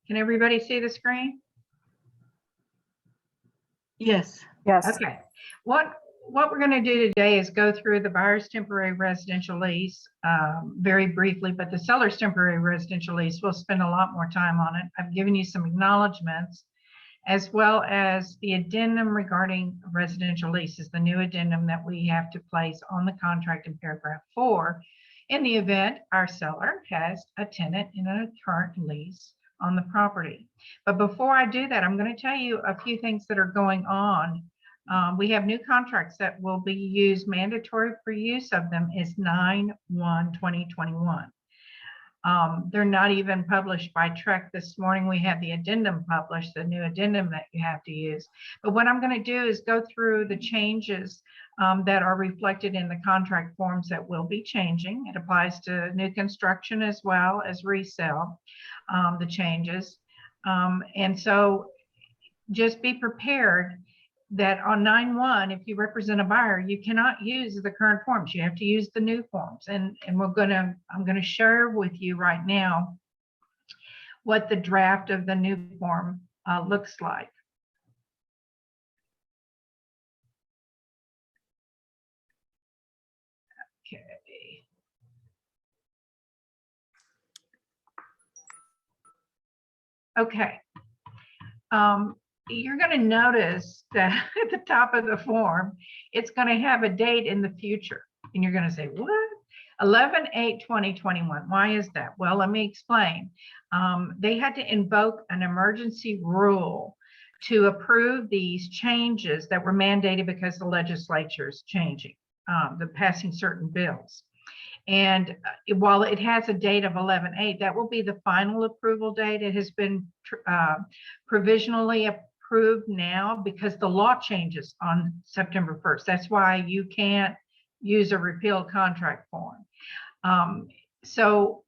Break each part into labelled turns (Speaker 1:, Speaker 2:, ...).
Speaker 1: Can everybody see the screen?
Speaker 2: Yes.
Speaker 3: Yes.
Speaker 1: Okay. What we're going to do today is go through the buyer's temporary residential lease very briefly, but the seller's temporary residential lease, we'll spend a lot more time on it. I've given you some acknowledgements as well as the addendum regarding residential leases, the new addendum that we have to place on the contract in paragraph 4 in the event our seller has a tenant in a current lease on the property. But before I do that, I'm going to tell you a few things that are going on. We have new contracts that will be used. Mandatory for use of them is 9/1/2021. They're not even published by TREC this morning. We had the addendum published, the new addendum that you have to use. But what I'm going to do is go through the changes that are reflected in the contract forms that will be changing. It applies to new construction as well as resale, the changes. And so just be prepared that on 9/1, if you represent a buyer, you cannot use the current forms. You have to use the new forms. And I'm going to share with you right now what the draft of the new form looks like. Okay. Okay. You're going to notice that at the top of the form, it's going to have a date in the future. And you're going to say, what? 11/8/2021. Why is that? Well, let me explain. They had to invoke an emergency rule to approve these changes that were mandated because the legislature is changing, passing certain bills. And while it has a date of 11/8, that will be the final approval date. It has been provisionally approved now because the law changes on September 1st. That's why you can't use a repeal contract form. So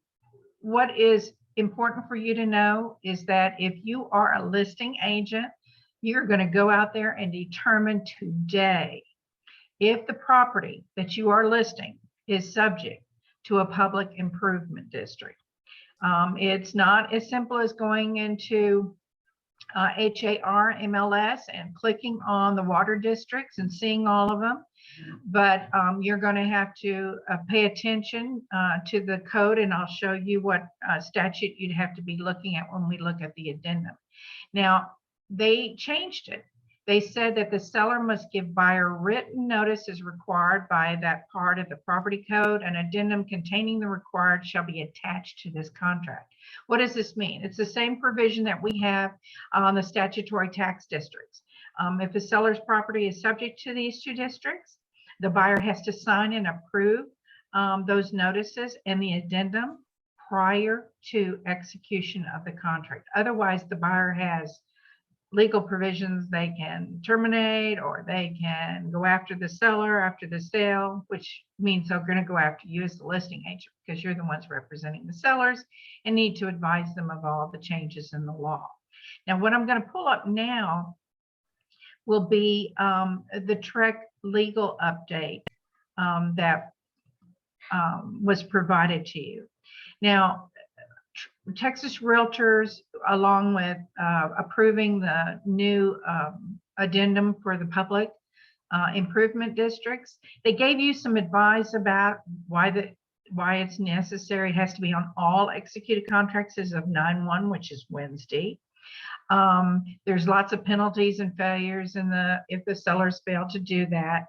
Speaker 1: what is important for you to know is that if you are a listing agent, you're going to go out there and determine today if the property that you are listing is subject to a public improvement district. It's not as simple as going into HAR MLS and clicking on the water districts and seeing all of them, but you're going to have to pay attention to the code, and I'll show you what statute you'd have to be looking at when we look at the addendum. Now, they changed it. They said that the seller must give buyer written notice as required by that part of the property code. An addendum containing the required shall be attached to this contract. What does this mean? It's the same provision that we have on the statutory tax districts. If a seller's property is subject to these two districts, the buyer has to sign and approve those notices and the addendum prior to execution of the contract. Otherwise, the buyer has legal provisions. They can terminate, or they can go after the seller after the sale, which means they're going to go after you as the listing agent because you're the ones representing the sellers and need to advise them of all the changes in the law. Now, what I'm going to pull up now will be the TREC legal update that was provided to you. Now, Texas Realtors, along with approving the new addendum for the public improvement districts, they gave you some advice about why it's necessary. It has to be on all executed contracts as of 9/1, which is Wednesday. There's lots of penalties and failures if the sellers fail to do that.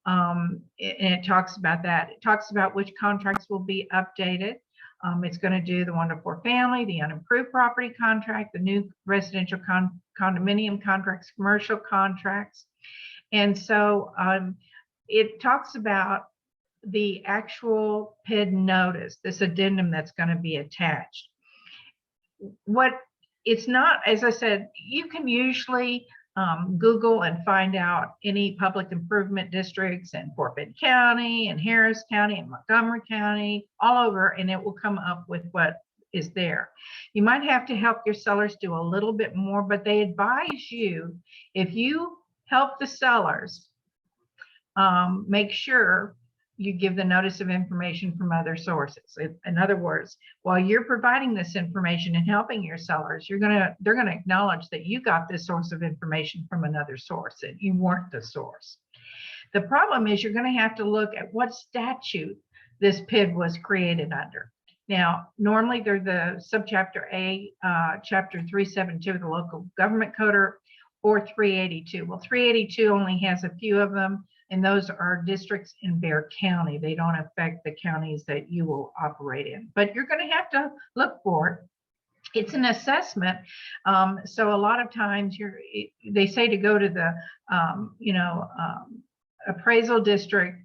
Speaker 1: And it talks about that. It talks about which contracts will be updated. It's going to do the 1 to 4 family, the unimproved property contract, the new residential condominium contracts, commercial contracts. And so it talks about the actual PID notice, this addendum that's going to be attached. It's not, as I said, you can usually Google and find out any public improvement districts in Fort Bend County and Harris County and Montgomery County, all over, and it will come up with what is there. You might have to help your sellers do a little bit more, but they advise you, if you help the sellers make sure you give the notice of information from other sources. In other words, while you're providing this information and helping your sellers, they're going to acknowledge that you got this source of information from another source, that you weren't the source. The problem is you're going to have to look at what statute this PID was created under. Now, normally they're the subchapter A, chapter 372 of the local government code, or 382. Well, 382 only has a few of them, and those are districts in Bexar County. They don't affect the counties that you will operate in, but you're going to have to look for it. It's an assessment. So a lot of times they say to go to the, appraisal district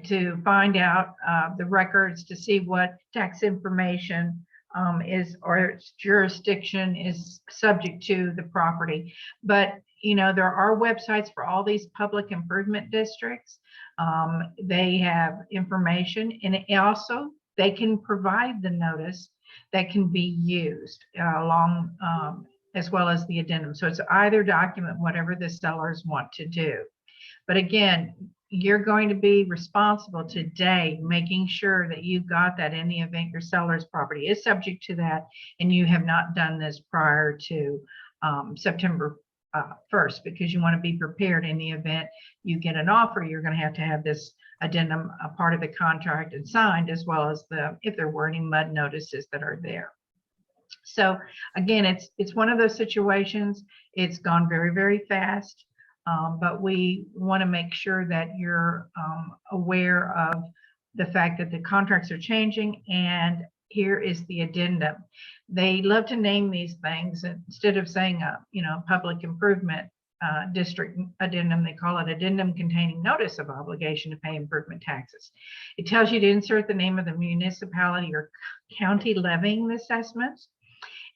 Speaker 1: to find out the records, to see what tax information is, or its jurisdiction is subject to the property. But there are websites for all these public improvement districts. They have information, and also they can provide the notice that can be used along as well as the addendum. So it's either document, whatever the sellers want to do. But again, you're going to be responsible today making sure that you got that in the event your seller's property is subject to that, and you have not done this prior to September 1st, because you want to be prepared in the event you get an offer. You're going to have this addendum, a part of the contract, and signed, as well as if there were any mud notices that are there. So again, it's one of those situations. It's gone very, very fast. But we want to make sure that you're aware of the fact that the contracts are changing, and here is the addendum. They love to name these things instead of saying public improvement district addendum. They call it addendum containing notice of obligation to pay improvement taxes. It tells you to insert the name of the municipality or county levying the assessments.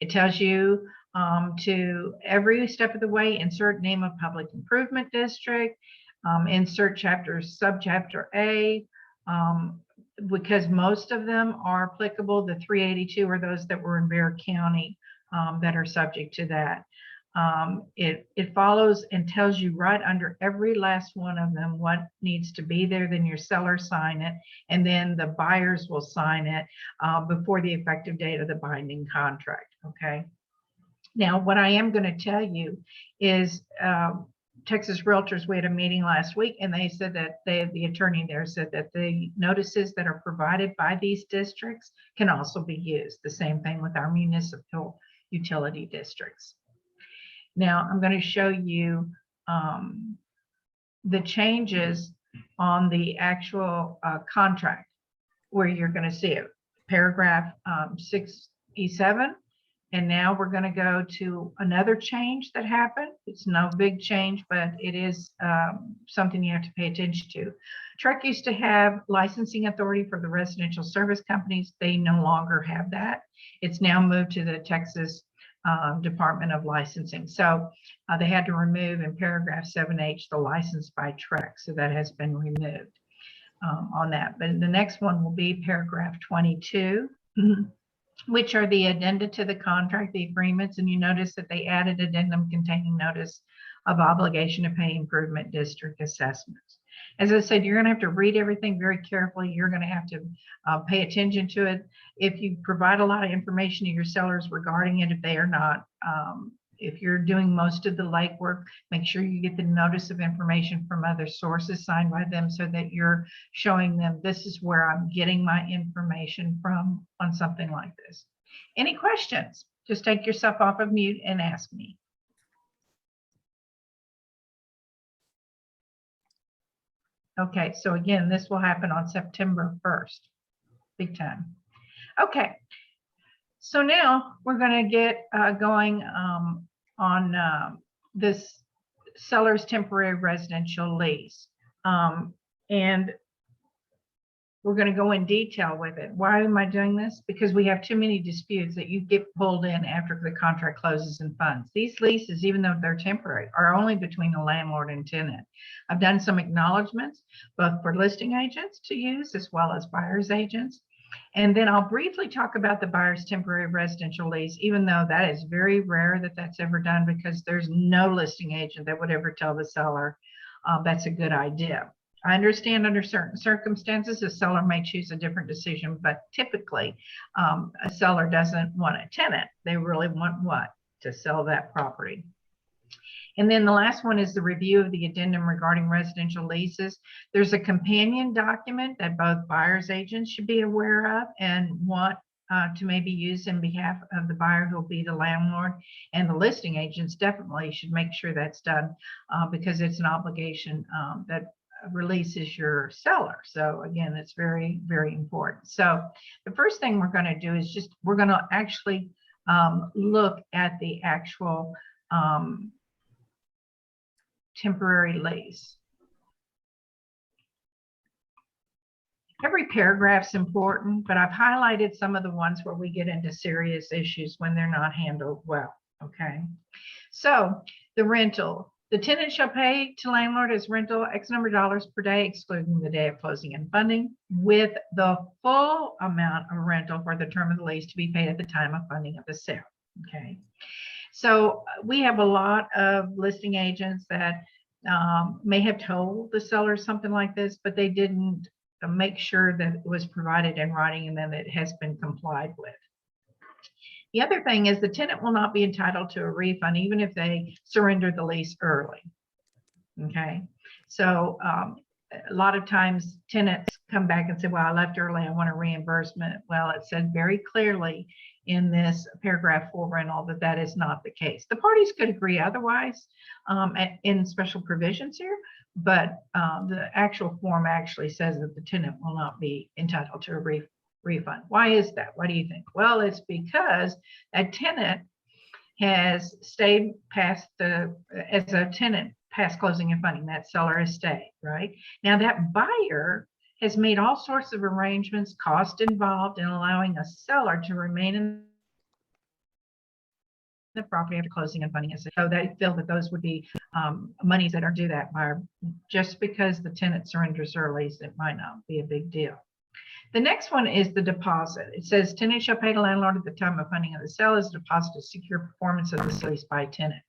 Speaker 1: It tells you to every step of the way insert name of public improvement district, insert subchapter A, because most of them are applicable. The 382 are those that were in Bexar County that are subject to that. It follows and tells you right under every last one of them what needs to be there. Then your seller sign it, and then the buyers will sign it before the effective date of the binding contract. Okay. Now, what I am going to tell you is Texas Realtors, we had a meeting last week, and they said that the attorney there said that the notices that are provided by these districts can also be used. The same thing with our municipal utility districts. Now, I'm going to show you the changes on the actual contract, where you're going to see it. Paragraph 6E7. And now we're going to go to another change that happened. It's no big change, but it is something you have to pay attention to. TREC used to have licensing authority for the residential service companies. They no longer have that. It's now moved to the Texas Department of Licensing. So they had to remove in paragraph 7H the license by TREC. So that has been removed on that. But the next one will be paragraph 22. Which are the addenda to the contract, the agreements, and you notice that they added addendum containing notice of obligation to pay improvement district assessments. As I said, you're going to have to read everything very carefully. You're going to have to pay attention to it. If you provide a lot of information to your sellers regarding it, if they are not, if you're doing most of the legwork, make sure you get the notice of information from other sources signed by them, so that you're showing them this is where I'm getting my information from on something like this. Any questions? Just take yourself off of mute and ask me. Okay, so again, this will happen on September 1st. Big time. Okay, so now we're going to get going on this seller's temporary residential lease. And we're going to go in detail with it. Why am I doing this? Because we have too many disputes that you get pulled in after the contract closes and funds. These leases, even though they're temporary, are only between the landlord and tenant. I've done some acknowledgements, both for listing agents to use as well as buyer's agents. And then I'll briefly talk about the buyer's temporary residential lease, even though that is very rare that that's ever done, because there's no listing agent that would ever tell the seller that's a good idea. I understand under certain circumstances, a seller may choose a different decision, but typically a seller doesn't want a tenant. They really want what? To sell that property. And then the last one is the review of the addendum regarding residential leases. There's a companion document that both buyer's agents should be aware of and want to maybe use in behalf of the buyer who will be the landlord, and the listing agents definitely should make sure that's done because it's an obligation that releases your seller. So again, it's very, very important. So the first thing we're going to do is we're going to actually look at the actual temporary lease. Every paragraph's important, but I've highlighted some of the ones where we get into serious issues when they're not handled well. Okay, so the rental. The tenant shall pay to landlord as rental X number of dollars per day, excluding the day of closing and funding, with the full amount of rental for the term of the lease to be paid at the time of funding of the sale. Okay, so we have a lot of listing agents that may have told the seller something like this, but they didn't make sure that it was provided in writing and then it has been complied with. The other thing is the tenant will not be entitled to a refund even if they surrender the lease early. Okay, so a lot of times tenants come back and say, well, I left early, I want a reimbursement. Well, it said very clearly in this paragraph 4 rental that that is not the case. The parties could agree otherwise in special provisions here, but the actual form actually says that the tenant will not be entitled to a refund. Why is that? What do you think? Well, it's because a tenant has stayed past as a tenant past closing and funding, that seller has stayed, right? Now that buyer has made all sorts of arrangements, cost involved in allowing a seller to remain in the property after closing and funding. So they feel that those would be monies that are due that buyer. Just because the tenant surrenders early, it might not be a big deal. The next one is the deposit. It says tenant shall pay the landlord at the time of funding of the sale as a deposit to secure performance of this lease by tenant.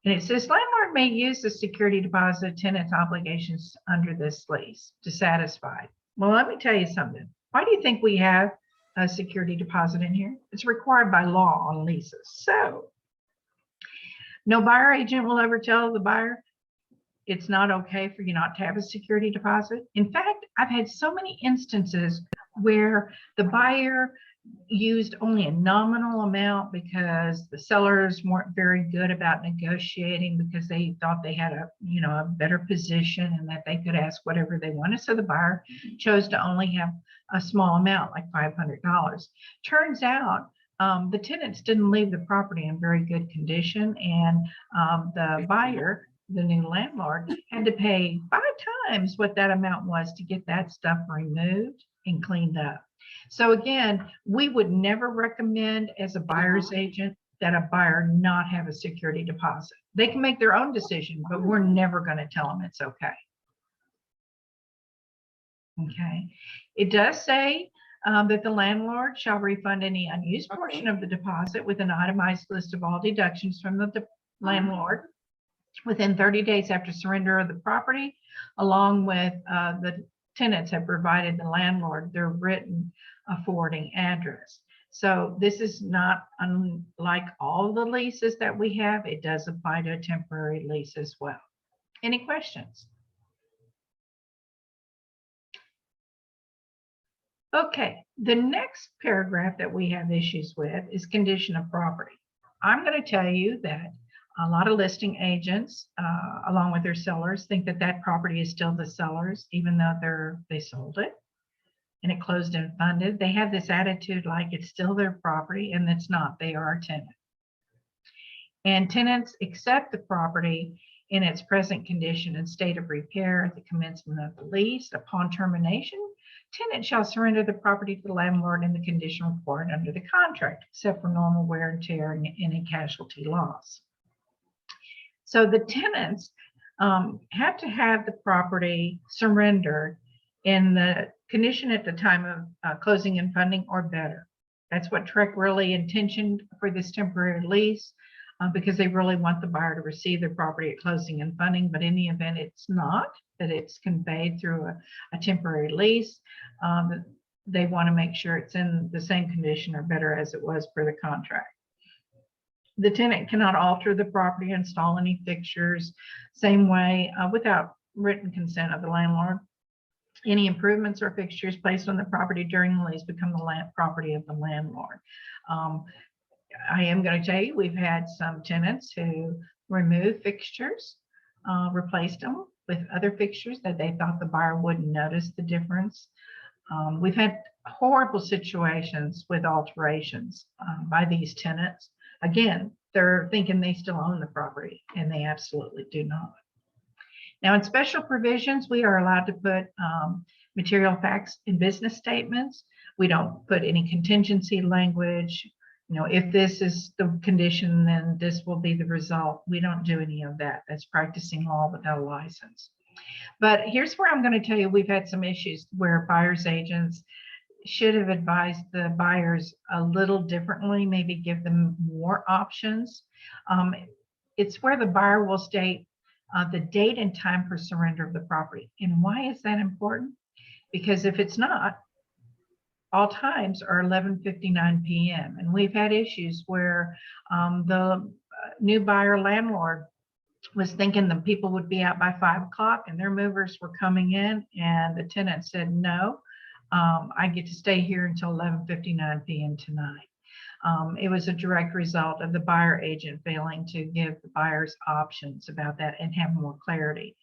Speaker 1: And it says landlord may use the security deposit tenant's obligations under this lease to satisfy. Well, let me tell you something. Why do you think we have a security deposit in here? It's required by law on leases. So no buyer agent will ever tell the buyer it's not okay for you not to have a security deposit. In fact, I've had so many instances where the buyer used only a nominal amount because the sellers weren't very good about negotiating because they thought they had a better position and that they could ask whatever they wanted. So the buyer chose to only have a small amount, like $500. Turns out the tenants didn't leave the property in very good condition, and the buyer, the new landlord, had to pay 5 times what that amount was to get that stuff removed and cleaned up. So again, we would never recommend as a buyer's agent that a buyer not have a security deposit. They can make their own decision, but we're never going to tell them it's okay. Okay. It does say that the landlord shall refund any unused portion of the deposit with an itemized list of all deductions from the landlord within 30 days after surrender of the property, along with the tenants have provided the landlord their written forwarding address. So this is not unlike all the leases that we have. It does apply to a temporary lease as well. Any questions? Okay, the next paragraph that we have issues with is condition of property. I'm going to tell you that a lot of listing agents, along with their sellers, think that that property is still the seller's, even though they sold it and it closed and funded. They have this attitude like it's still their property, and it's not. They are a tenant. And tenants accept the property in its present condition and state of repair at the commencement of the lease. Upon termination, tenant shall surrender the property to the landlord in the condition required under the contract, except for normal wear and tear and any casualty loss. So the tenants have to have the property surrendered in the condition at the time of closing and funding or better. That's what TREC really intentioned for this temporary lease. because they really want the buyer to receive their property at closing and funding. But in the event it's not, that it's conveyed through a temporary lease, they want to make sure it's in the same condition or better as it was per the contract. The tenant cannot alter the property, install any fixtures, same way without written consent of the landlord. Any improvements or fixtures placed on the property during the lease become the property of the landlord. I am going to tell you, we've had some tenants who removed fixtures, replaced them with other fixtures that they thought the buyer wouldn't notice the difference. We've had horrible situations with alterations by these tenants. Again, they're thinking they still own the property, and they absolutely do not. Now, in special provisions, we are allowed to put material facts in business statements. We don't put any contingency language. You know, if this is the condition, then this will be the result. We don't do any of that. That's practicing law without a license. But here's where I'm going to tell you, we've had some issues where buyer's agents should have advised the buyers a little differently, maybe give them more options. It's where the buyer will state the date and time for surrender of the property. And why is that important? Because if it's not, all times are 11:59 p.m. And we've had issues where the new buyer landlord was thinking the people would be out by 5 o'clock and their movers were coming in, and the tenant said, no, I get to stay here until 11:59 p.m. tonight. It was a direct result of the buyer agent failing to give the buyers options about that and have more clarity.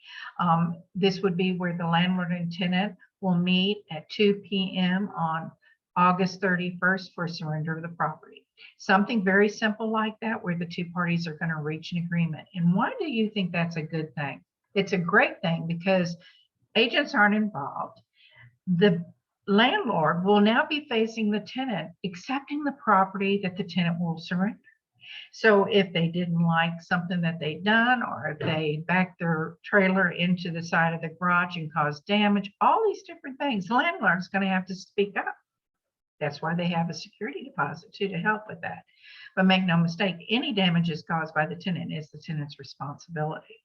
Speaker 1: This would be where the landlord and tenant will meet at 2 p.m. on August 31st for surrender of the property. Something very simple like that, where the two parties are going to reach an agreement. And why do you think that's a good thing? It's a great thing because agents aren't involved. The landlord will now be facing the tenant accepting the property that the tenant will surrender. So if they didn't like something that they'd done, or if they backed their trailer into the side of the garage and caused damage, all these different things, the landlord's going to have to speak up. That's why they have a security deposit too, to help with that. But make no mistake, any damages caused by the tenant is the tenant's responsibility.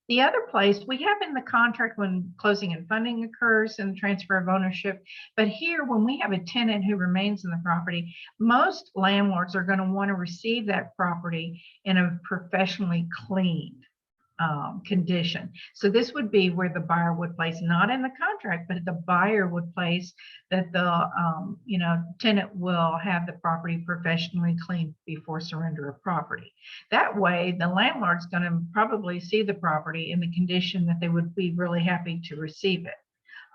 Speaker 1: The other place we have in the contract when closing and funding occurs and transfer of ownership. But here, when we have a tenant who remains in the property, most landlords are going to want to receive that property in a professionally cleaned condition. So this would be where the buyer would place, not in the contract, but the buyer would place that the tenant will have the property professionally cleaned before surrender of property. That way, the landlord's going to probably see the property in the condition that they would be really happy to receive it.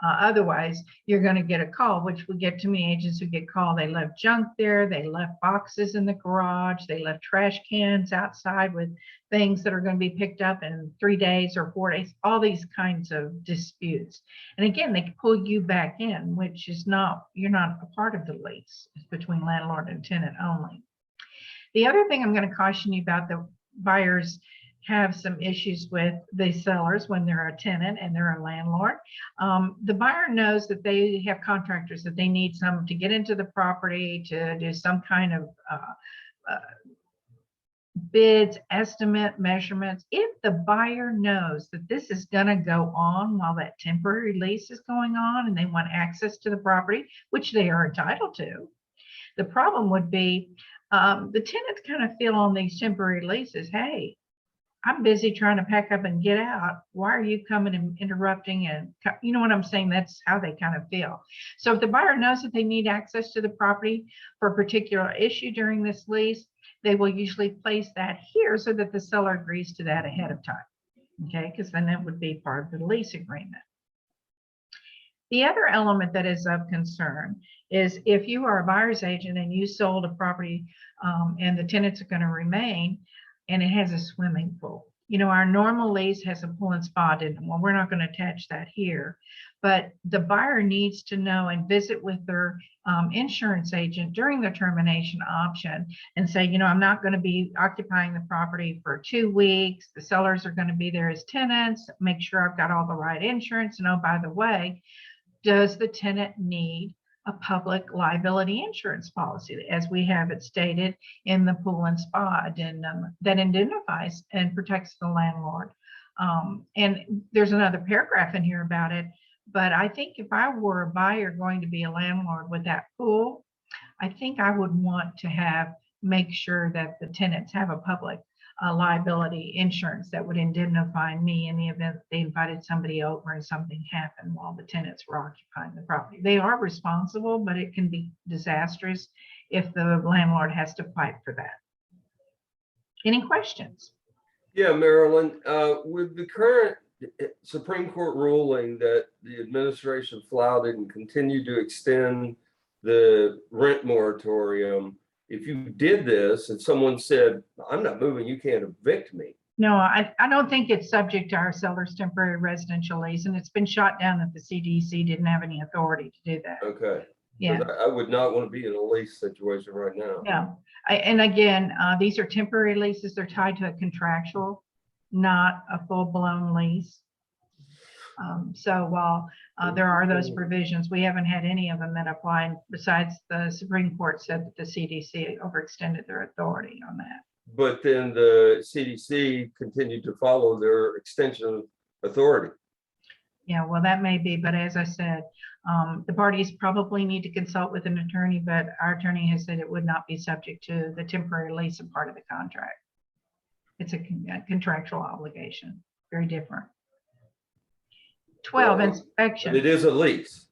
Speaker 1: Otherwise, you're going to get a call, which we get too many agents who get called. They left junk there. They left boxes in the garage. They left trash cans outside with things that are going to be picked up in 3 days or 4 days, all these kinds of disputes. And again, they can pull you back in, which is not, you're not a part of the lease. It's between landlord and tenant only. The other thing I'm going to caution you about, the buyers have some issues with the sellers when they're a tenant and they're a landlord. The buyer knows that they have contractors, that they need some to get into the property to do some kind of bids, estimate, measurements. If the buyer knows that this is going to go on while that temporary lease is going on and they want access to the property, which they are entitled to, the problem would be the tenants kind of feel on these temporary leases, hey, I'm busy trying to pack up and get out. Why are you coming and interrupting? And you know what I'm saying? That's how they kind of feel. So if the buyer knows that they need access to the property for a particular issue during this lease, they will usually place that here so that the seller agrees to that ahead of time. Okay, because then that would be part of the lease agreement. The other element that is of concern is if you are a buyer's agent and you sold a property and the tenants are going to remain, and it has a swimming pool. You know, our normal lease has a pool and spa in it. Well, we're not going to attach that here, but the buyer needs to know and visit with their insurance agent during the termination option and say, you know, I'm not going to be occupying the property for 2 weeks. The sellers are going to be there as tenants. Make sure I've got all the right insurance. And oh, by the way, does the tenant need a public liability insurance policy, as we have it stated in the pool and spa addendum, that indemnifies and protects the landlord. And there's another paragraph in here about it, but I think if I were a buyer going to be a landlord with that pool, I think I would want to make sure that the tenants have a public liability insurance that would indemnify me in the event they invited somebody over and something happened while the tenants were occupying the property. They are responsible, but it can be disastrous if the landlord has to fight for that. Any questions?
Speaker 2: Yeah, Marilyn, with the current Supreme Court ruling that the administration flouted and continued to extend the rent moratorium, if you did this and someone said, I'm not moving, you can't evict me.
Speaker 1: No, I don't think it's subject to our seller's temporary residential lease, and it's been shot down that the CDC didn't have any authority to do that.
Speaker 2: Okay.
Speaker 1: Yeah.
Speaker 2: I would not want to be in a lease situation right now.
Speaker 1: No. And again, these are temporary leases. They're tied to a contractual, not a full-blown lease. So while there are those provisions, we haven't had any of them that apply. Besides, the Supreme Court said that the CDC overextended their authority on that.
Speaker 2: But then the CDC continued to follow their extension of authority.
Speaker 1: Yeah, well, that may be, but as I said, the parties probably need to consult with an attorney, but our attorney has said it would not be subject to the temporary lease of part of the contract. It's a contractual obligation, very different. 12, inspection.
Speaker 2: But it is a lease.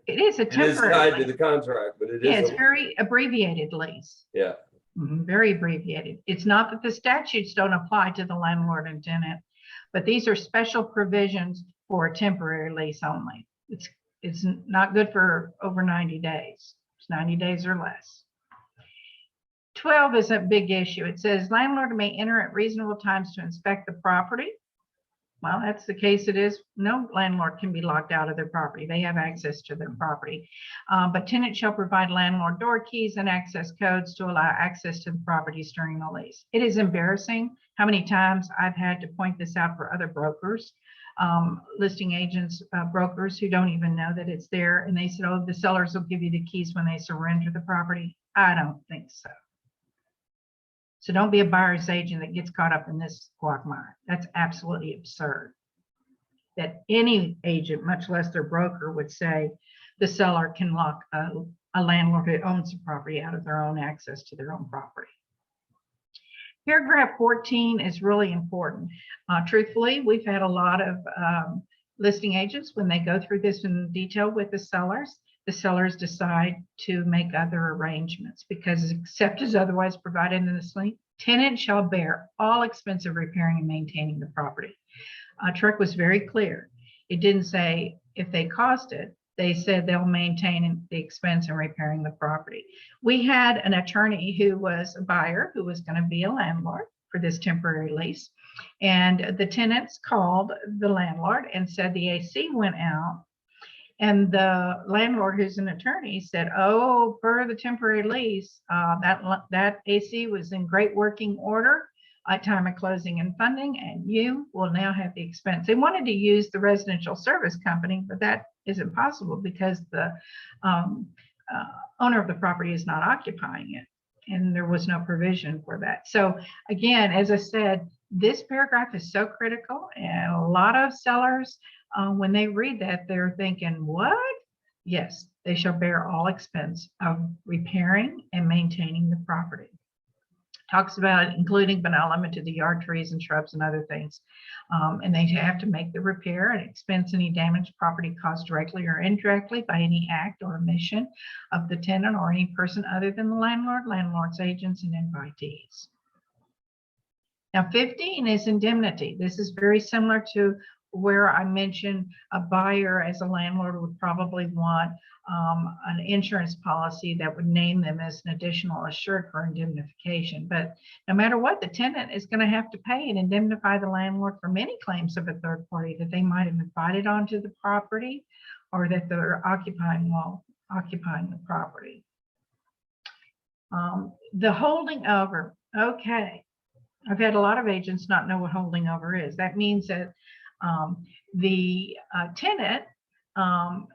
Speaker 1: It is a temporary.
Speaker 2: It is tied
Speaker 1: lease
Speaker 2: to the contract, but it is.
Speaker 1: Yeah, it's very abbreviated lease.
Speaker 2: Yeah.
Speaker 1: Very abbreviated. It's not that the statutes don't apply to the landlord and tenant, but these are special provisions for a temporary lease only. It's not good for over 90 days. It's 90 days or less. 12 is a big issue. It says landlord may enter at reasonable times to inspect the property. Well, that's the case. It is. No landlord can be locked out of their property. They have access to their property. But tenant shall provide landlord door keys and access codes to allow access to the properties during the lease. It is embarrassing how many times I've had to point this out for other brokers, listing agents, brokers who don't even know that it's there. And they said, oh, the sellers will give you the keys when they surrender the property. I don't think so. So don't be a buyer's agent that gets caught up in this quagmire. That's absolutely absurd. That any agent, much less their broker, would say the seller can lock a landlord who owns the property out of their own access to their own property. Paragraph 14 is really important. Truthfully, we've had a lot of listing agents, when they go through this in detail with the sellers decide to make other arrangements because except as otherwise provided in this link, tenant shall bear all expense of repairing and maintaining the property. Truck was very clear. It didn't say if they cost it. They said they'll maintain the expense in repairing the property. We had an attorney who was a buyer who was going to be a landlord for this temporary lease. And the tenants called the landlord and said the AC went out. And the landlord, who's an attorney, said, oh, per the temporary lease, that AC was in great working order at time of closing and funding, and you will now have the expense. They wanted to use the residential service company, but that isn't possible because the owner of the property is not occupying it, and there was no provision for that. So again, as I said, this paragraph is so critical, and a lot of sellers, when they read that, they're thinking, what? Yes, they shall bear all expense of repairing and maintaining the property. Talks about including but not limited to the yard trees and shrubs and other things. And they have to make the repair and expense any damaged property caused directly or indirectly by any act or omission of the tenant or any person other than the landlord, landlord's agents, and invitees. Now, 15 is indemnity. This is very similar to where I mentioned a buyer as a landlord would probably want an insurance policy that would name them as an additional assured for indemnification. But no matter what, the tenant is going to have to pay and indemnify the landlord for many claims of a third party that they might have invited onto the property or that they're occupying while occupying the property. The holding over. Okay. I've had a lot of agents not know what holding over is. That means that the tenant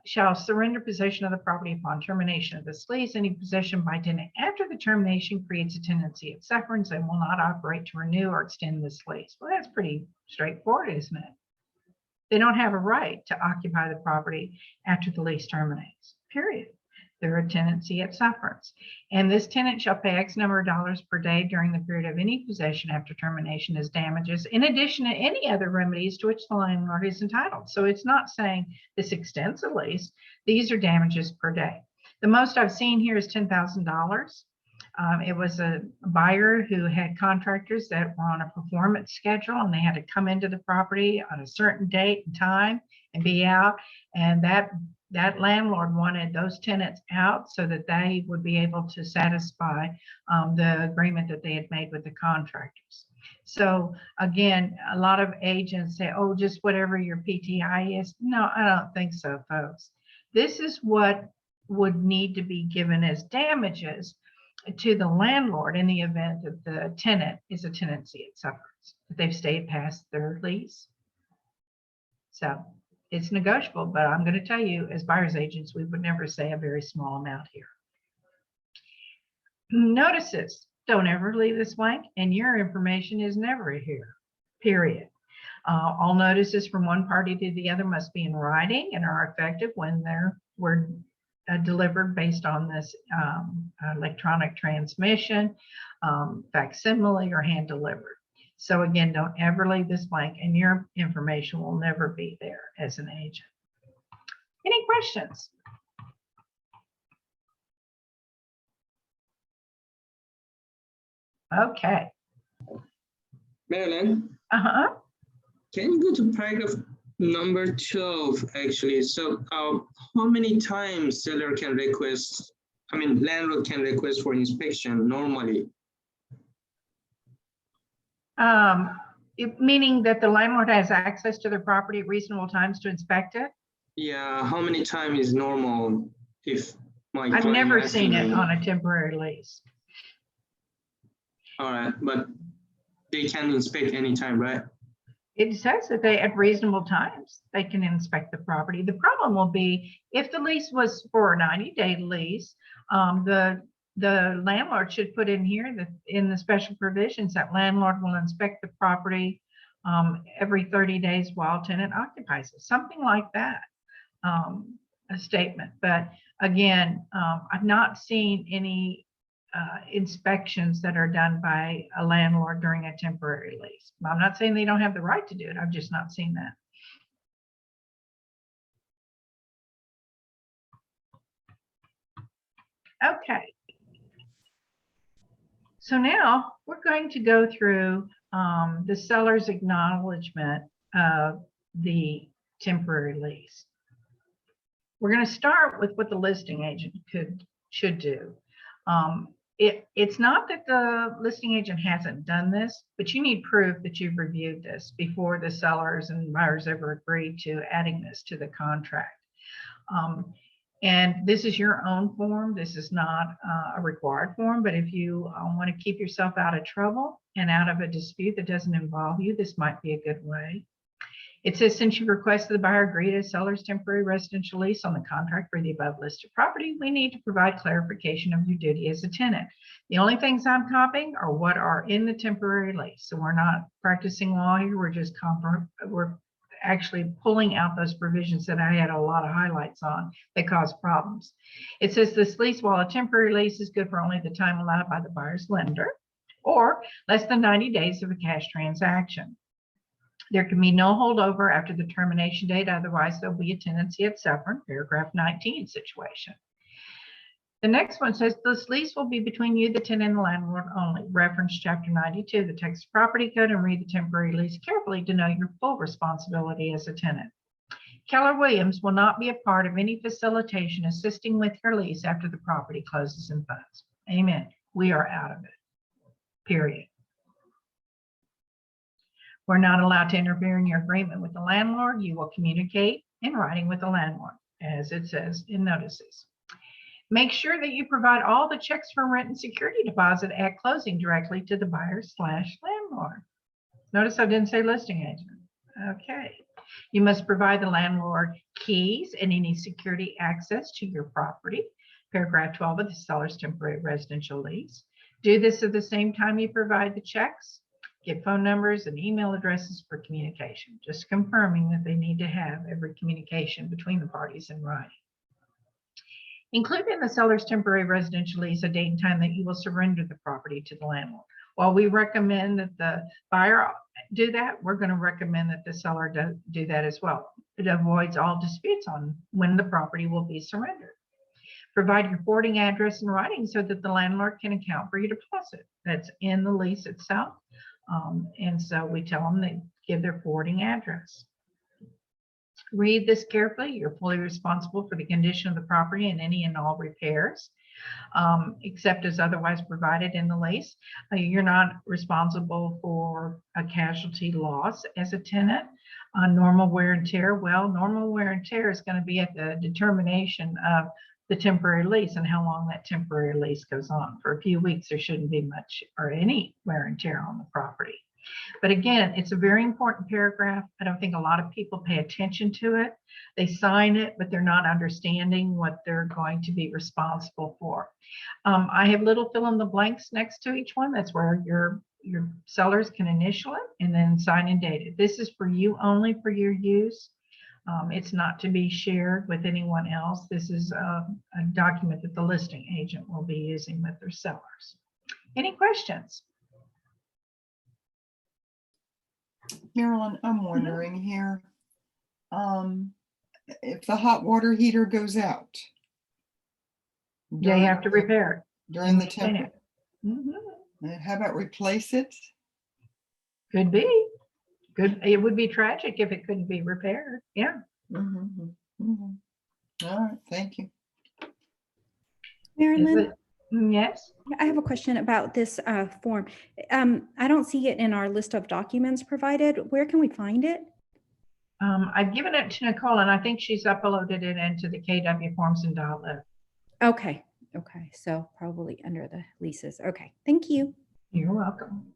Speaker 1: shall surrender possession of the property upon termination of this lease. Any possession by tenant after the termination creates a tenancy at sufferance and will not operate to renew or extend this lease. Well, that's pretty straightforward, isn't it? They don't have a right to occupy the property after the lease terminates, period. They're a tenancy at sufferance. And this tenant shall pay X number of dollars per day during the period of any possession after termination as damages, in addition to any other remedies to which the landlord is entitled. So it's not saying this extends the lease. These are damages per day. The most I've seen here is $10,000. It was a buyer who had contractors that were on a performance schedule, and they had to come into the property on a certain date and time and be out. And that landlord wanted those tenants out so that they would be able to satisfy the agreement that they had made with the contractors. So again, a lot of agents say, oh, just whatever your PTI is. No, I don't think so, folks. This is what would need to be given as damages to the landlord in the event that the tenant is a tenancy at sufferance, that they've stayed past their lease. So it's negotiable, but I'm going to tell you, as buyer's agents, we would never say a very small amount here. Notices, don't ever leave this blank, and your information is never here, period. All notices from one party to the other must be in writing and are effective when were delivered based on this electronic transmission, facsimile, or hand delivered. So again, don't ever leave this blank, and your information will never be there as an agent. Any questions? Okay.
Speaker 3: Marilyn, can you go to paragraph number 12, actually? So how many times seller can request, landlord can request for inspection normally?
Speaker 1: Meaning that the landlord has access to their property at reasonable times to inspect it?
Speaker 3: Yeah, how many times is normal if my
Speaker 1: I've never seen it on a temporary lease.
Speaker 3: All right, but they can inspect anytime, right?
Speaker 1: It says that they, at reasonable times, they can inspect the property. The problem will be if the lease was for a 90-day lease, the landlord should put in here that in the special provisions that landlord will inspect the property every 30 days while tenant occupies it, something like that, a statement. But again, I've not seen any inspections that are done by a landlord during a temporary lease. I'm not saying they don't have the right to do it. I've just not seen that. Okay. So now we're going to go through the seller's acknowledgement of the temporary lease. We're going to start with what the listing agent should do. It's not that the listing agent hasn't done this, but you need proof that you've reviewed this before the sellers and buyers ever agree to adding this to the contract. And this is your own form. This is not a required form, but if you want to keep yourself out of trouble and out of a dispute that doesn't involve you, this might be a good way. It says, since you requested the buyer agree to seller's temporary residential lease on the contract for the above listed property, we need to provide clarification of your duty as a tenant. The only things I'm copying are what are in the temporary lease. So we're not practicing law here. We're actually pulling out those provisions that I had a lot of highlights on that cause problems. It says this lease, while a temporary lease, is good for only the time allowed by the buyer's lender or less than 90 days of a cash transaction. There can be no holdover after the termination date, otherwise there'll be a tenancy at sufferance, paragraph 19 situation. The next one says this lease will be between you, the tenant, and the landlord only. Reference chapter 92 of the Texas Property Code and read the temporary lease carefully to know your full responsibility as a tenant. Keller Williams will not be a part of any facilitation assisting with your lease after the property closes and funds. Amen. We are out of it, period. We're not allowed to interfere in your agreement with the landlord. You will communicate in writing with the landlord, as it says in notices. Make sure that you provide all the checks for rent and security deposit at closing directly to the buyer/landlord. Notice I didn't say listing agent. Okay. You must provide the landlord keys and any security access to your property. Paragraph 12 of the seller's temporary residential lease. Do this at the same time you provide the checks. Get phone numbers and email addresses for communication. Just confirming that they need to have every communication between the parties in writing. Include in the seller's temporary residential lease a date and time that you will surrender the property to the landlord. While we recommend that the buyer do that, we're going to recommend that the seller do that as well. It avoids all disputes on when the property will be surrendered. Provide your forwarding address in writing so that the landlord can account for your deposit. That's in the lease itself. And so we tell them to give their forwarding address. Read this carefully. You're fully responsible for the condition of the property and any and all repairs, except as otherwise provided in the lease. You're not responsible for a casualty loss as a tenant. Normal wear and tear. Well, normal wear and tear is going to be at the determination of the temporary lease and how long that temporary lease goes on. For a few weeks, there shouldn't be much or any wear and tear on the property. But again, it's a very important paragraph. I don't think a lot of people pay attention to it. They sign it, but they're not understanding what they're going to be responsible for. I have little fill in the blanks next to each one. That's where your sellers can initial it and then sign and date it. This is for you, only for your use. It's not to be shared with anyone else. This is a document that the listing agent will be using with their sellers. Any questions?
Speaker 4: Marilyn, I'm wondering here, if the hot water heater goes out.
Speaker 1: They have to repair it.
Speaker 4: During the
Speaker 1: maintain
Speaker 4: temp.
Speaker 1: it.
Speaker 4: How about replace it?
Speaker 1: Could be. It would be tragic if it couldn't be repaired. Yeah.
Speaker 4: All right, thank you.
Speaker 5: Marilyn,
Speaker 1: Yes.
Speaker 5: I have a question about this form. I don't see it in our list of documents provided. Where can we find it?
Speaker 1: I've given it to Nicole, and I think she's uploaded it into the KW Forms and .lib.
Speaker 5: Okay. Okay. So probably under the leases. Okay. Thank you.
Speaker 1: You're welcome.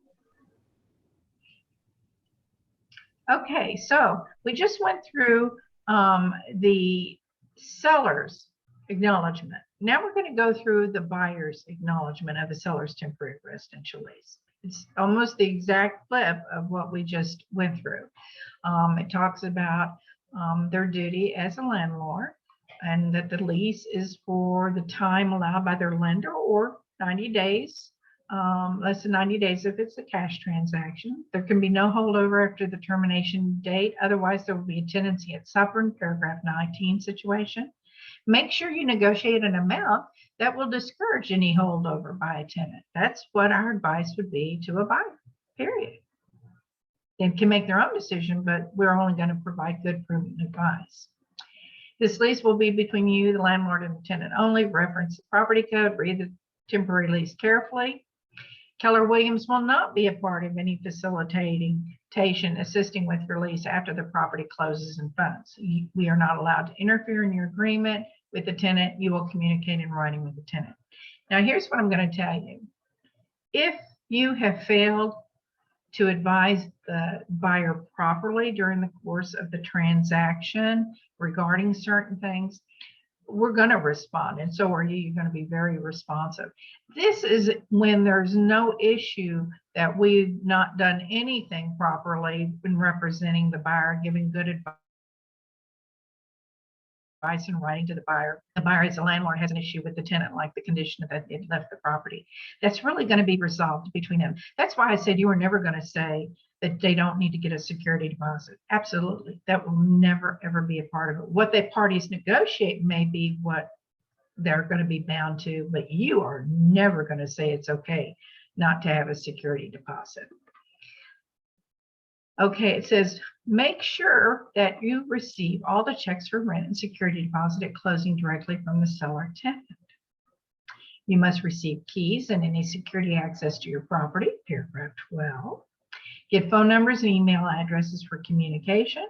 Speaker 1: Okay, so we just went through the seller's acknowledgement. Now we're going to go through the buyer's acknowledgement of the seller's temporary residential lease. It's almost the exact flip of what we just went through. It talks about their duty as a landlord and that the lease is for the time allowed by their lender or 90 days, less than 90 days if it's a cash transaction. There can be no holdover after the termination date. Otherwise, there will be a tenancy at suffering, paragraph 19 situation. Make sure you negotiate an amount that will discourage any holdover by a tenant. That's what our advice would be to a buyer, period. They can make their own decision, but we're only going to provide good, prudent advice. This lease will be between you, the landlord, and the tenant only. Reference the property code, read the temporary lease carefully. Keller Williams will not be a part of any facilitation, assisting with release after the property closes and funds. We are not allowed to interfere in your agreement with the tenant. You will communicate in writing with the tenant. Now, here's what I'm going to tell you. If you have failed to advise the buyer properly during the course of the transaction regarding certain things, we're going to respond, and so are you. You're going to be very responsive. This is when there's no issue that we've not done anything properly in representing the buyer, giving good advice in writing to the buyer. The buyer as a landlord has an issue with the tenant, like the condition that it left the property. That's really going to be resolved between them. That's why I said you were never going to say that they don't need to get a security deposit. Absolutely. That will never, ever be a part of it. What the parties negotiate may be what they're going to be bound to, but you are never going to say it's okay not to have a security deposit. Okay, it says, make sure that you receive all the checks for rent and security deposit at closing directly from the seller tenant. You must receive keys and any security access to your property, paragraph 12. Get phone numbers and email addresses for communication.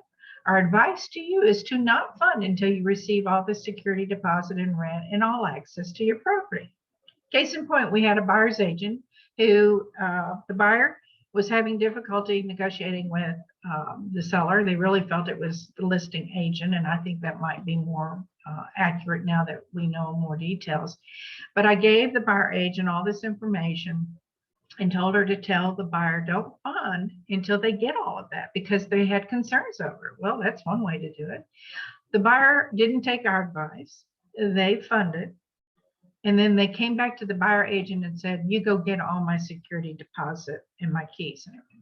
Speaker 1: Our advice to you is to not fund until you receive all the security deposit and rent and all access to your property. Case in point, we had a buyer's agent who the buyer was having difficulty negotiating with the seller. They really felt it was the listing agent, and I think that might be more accurate now that we know more details. But I gave the buyer agent all this information and told her to tell the buyer, don't fund until they get all of that, because they had concerns over it. Well, that's one way to do it. The buyer didn't take our advice. They funded. And then they came back to the buyer agent and said, you go get all my security deposit and my keys and everything.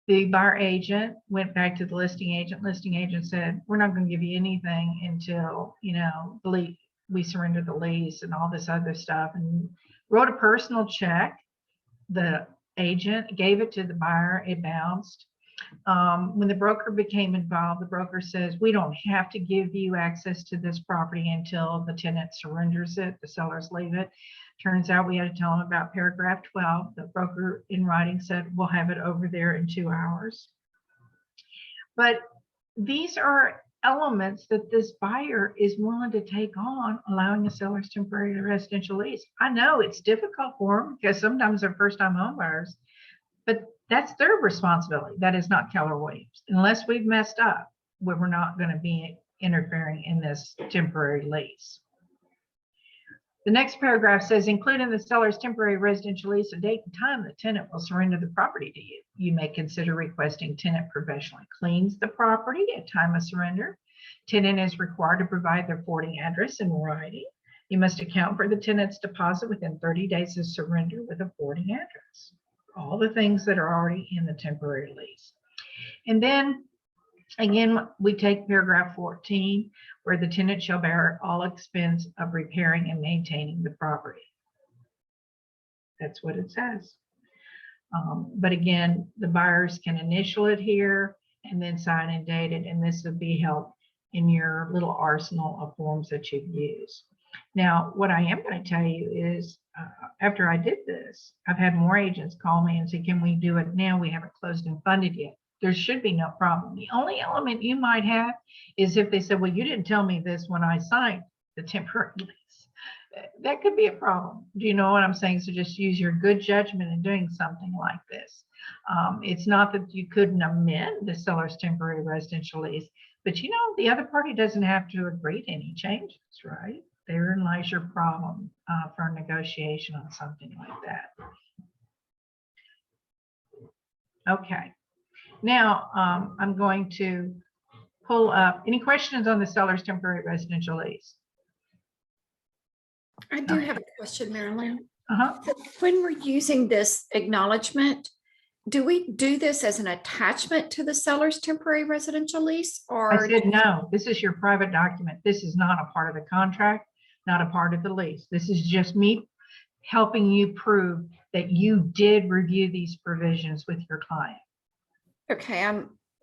Speaker 1: The buyer agent went back to the listing agent. Listing agent said, we're not going to give you anything until, we surrender the lease and all this other stuff, and wrote a personal check. The agent gave it to the buyer. It bounced. When the broker became involved, the broker says, we don't have to give you access to this property until the tenant surrenders it, the sellers leave it. Turns out we had to tell them about paragraph 12. The broker in writing said, we'll have it over there in 2 hours. But these are elements that this buyer is willing to take on, allowing a seller's temporary residential lease. I know it's difficult for them because sometimes they're first-time home buyers, but that's their responsibility. That is not Keller Williams. Unless we've messed up, we're not going to be interfering in this temporary lease. The next paragraph says, include in the seller's temporary residential lease a date and time the tenant will surrender the property to you. You may consider requesting tenant professionally cleans the property at time of surrender. Tenant is required to provide their forwarding address in writing. You must account for the tenant's deposit within 30 days of surrender with a forwarding address. All the things that are already in the temporary lease. And then again, we take paragraph 14, where the tenant shall bear all expense of repairing and maintaining the property. That's what it says. But again, the buyers can initial it here and then sign and date it, and this would be held in your little arsenal of forms that you've used. Now, what I am going to tell you is, after I did this, I've had more agents call me and say, can we do it now? We haven't closed and funded yet. There should be no problem. The only element you might have is if they said, well, you didn't tell me this when I signed the temporary lease. That could be a problem. Do you know what I'm saying? So just use your good judgment in doing something like this. It's not that you couldn't amend the seller's temporary residential lease, but the other party doesn't have to agree to any changes, right? Therein lies your problem for negotiation on something like that. Okay. Now, I'm going to pull up any questions on the seller's temporary residential lease.
Speaker 6: I do have a question, Marilyn.
Speaker 1: Uh-huh.
Speaker 6: When we're using this acknowledgement, do we do this as an attachment to the seller's temporary residential lease, or?
Speaker 1: I said, no, this is your private document. This is not a part of the contract, not a part of the lease. This is just me helping you prove that you did review these provisions with your client.
Speaker 6: Okay,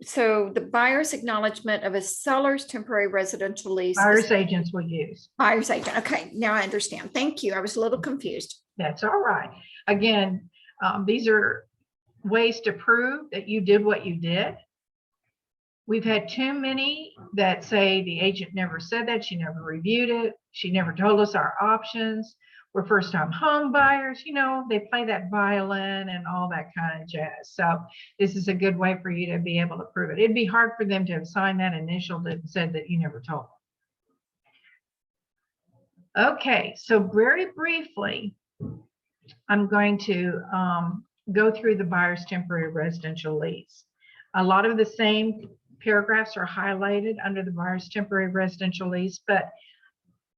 Speaker 6: so the buyer's acknowledgement of a seller's temporary residential lease.
Speaker 1: Buyer's agents will use.
Speaker 6: Buyer's agent. Okay, now I understand. Thank you. I was a little confused.
Speaker 1: That's all right. Again, these are ways to prove that you did what you did. We've had too many that say the agent never said that, she never reviewed it, she never told us our options. We're first-time home buyers, they play that violin and all that kind of jazz. So this is a good way for you to be able to prove it. It'd be hard for them to have signed that initial that said that you never told them. Okay, so very briefly, I'm going to go through the buyer's temporary residential lease. A lot of the same paragraphs are highlighted under the buyer's temporary residential lease, but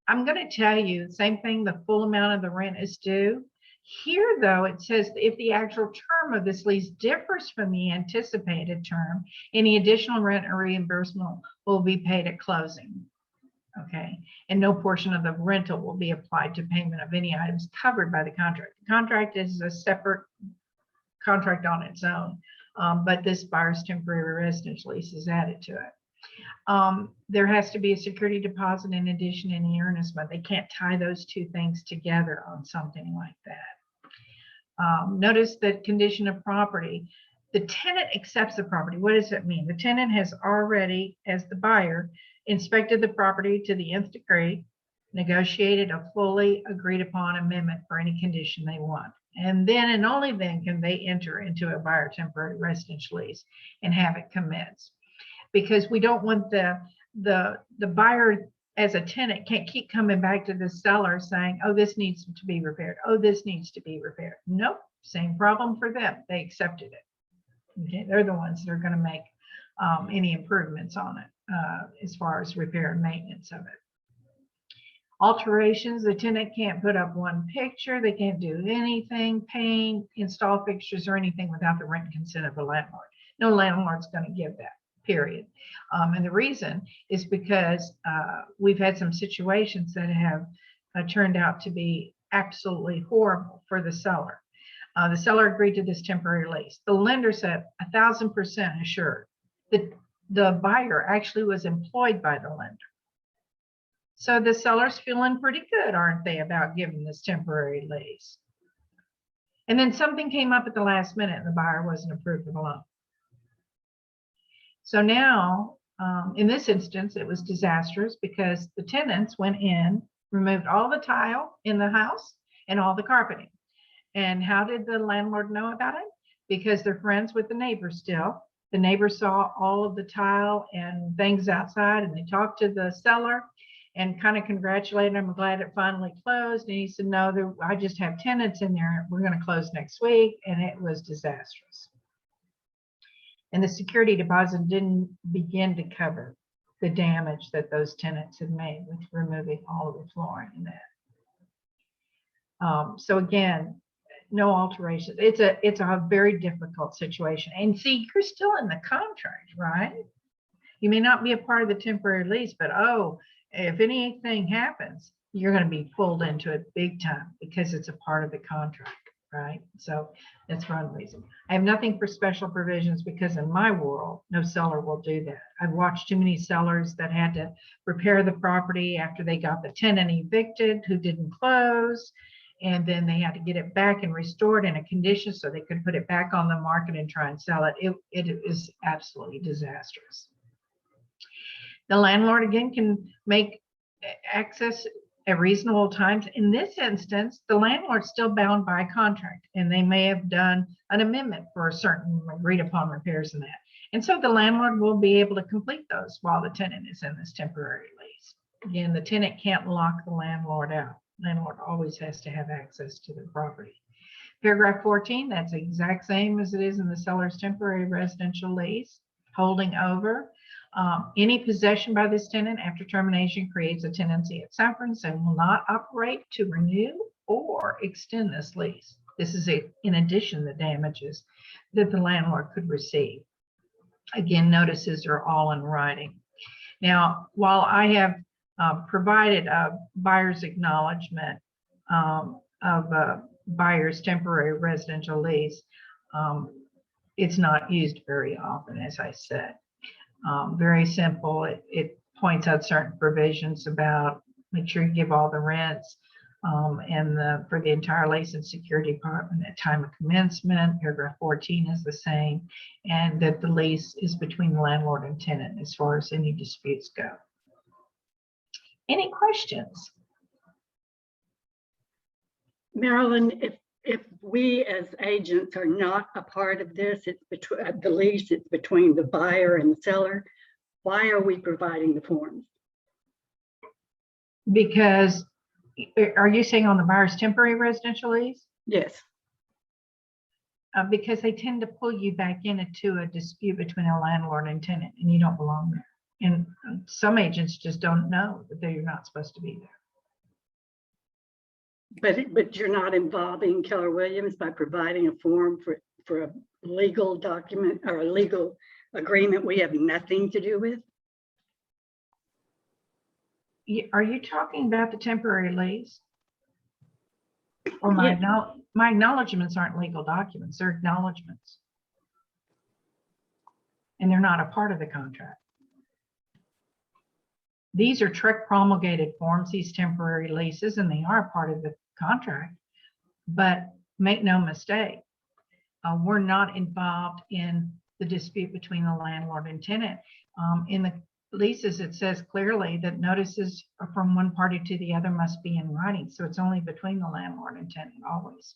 Speaker 1: I'm going to tell you the same thing, the full amount of the rent is due. Here, though, it says if the actual term of this lease differs from the anticipated term, any additional rent or reimbursement will be paid at closing. Okay, and no portion of the rental will be applied to payment of any items covered by the contract. The contract is a separate contract on its own, but this buyer's temporary residential lease is added to it. There has to be a security deposit in addition to any earnestment. They can't tie those two things together on something like that. Notice that condition of property. The tenant accepts the property. What does that mean? The tenant has already, as the buyer, inspected the property to the nth degree, negotiated a fully agreed upon amendment for any condition they want. And then and only then can they enter into a buyer temporary residential lease and have it commence. Because we don't want the buyer as a tenant can't keep coming back to the seller saying, oh, this needs to be repaired. Oh, this needs to be repaired. Nope, same problem for them. They accepted it. Okay, they're the ones that are going to make any improvements on it as far as repair and maintenance of it. Alterations, the tenant can't put up one picture. They can't do anything, paint, install fixtures or anything without the written consent of the landlord. No landlord's going to give that, period. And the reason is because we've had some situations that have turned out to be absolutely horrible for the seller. The seller agreed to this temporary lease. The lender said 1,000% assured. The buyer actually was employed by the lender. So the seller's feeling pretty good, aren't they, about giving this temporary lease? And then something came up at the last minute and the buyer wasn't approved of the loan. So now, in this instance, it was disastrous because the tenants went in, removed all the tile in the house and all the carpeting. And how did the landlord know about it? Because they're friends with the neighbor still. The neighbor saw all of the tile and things outside, and they talked to the seller and kind of congratulated him. I'm glad it finally closed. And he said, no, I just have tenants in there. We're going to close next week. And it was disastrous. And the security deposit didn't begin to cover the damage that those tenants had made with removing all of the flooring in that. So again, no alterations. It's a very difficult situation. And see, you're still in the contract, right? You may not be a part of the temporary lease, but oh, if anything happens, you're going to be pulled into it big time because it's a part of the contract, right? So that's one reason. I have nothing for special provisions because in my world, no seller will do that. I've watched too many sellers that had to repair the property after they got the tenant evicted who didn't close. And then they had to get it back and restored in a condition so they could put it back on the market and try and sell it. It is absolutely disastrous. The landlord, again, can make access at reasonable times. In this instance, the landlord's still bound by contract, and they may have done an amendment for a certain agreed upon repairs in that. And so the landlord will be able to complete those while the tenant is in this temporary lease. Again, the tenant can't lock the landlord out. Landlord always has to have access to the property. Paragraph 14, that's the exact same as it is in the seller's temporary residential lease. Holding over. Any possession by this tenant after termination creates a tenancy at sufferance and will not operate to renew or extend this lease. This is in addition to the damages that the landlord could receive. Again, notices are all in writing. Now, while I have provided a buyer's acknowledgement of a buyer's temporary residential lease, it's not used very often, as I said. Very simple. It points out certain provisions about make sure you give all the rents and for the entire lease and security department at time of commencement. Paragraph 14 is the same, and that the lease is between the landlord and tenant as far as any disputes go. Any questions?
Speaker 7: Marilyn, if we as agents are not a part of this, it's between the lease, it's between the buyer and the seller. Why are we providing the forms?
Speaker 1: Because, are you saying on the buyer's temporary residential lease?
Speaker 7: Yes.
Speaker 1: Because they tend to pull you back into a dispute between a landlord and tenant, and you don't belong there. And some agents just don't know that they're not supposed to be there.
Speaker 7: But you're not involving Keller Williams by providing a form for a legal document or a legal agreement we have nothing to do with?
Speaker 1: Are you talking about the temporary lease? Or
Speaker 7: Yes.
Speaker 1: my acknowledgements aren't legal documents, they're acknowledgements. And they're not a part of the contract. These are TREC promulgated forms, these temporary leases, and they are part of the contract. But make no mistake, we're not involved in the dispute between the landlord and tenant. In the leases, it says clearly that notices from one party to the other must be in writing. So it's only between the landlord and tenant always.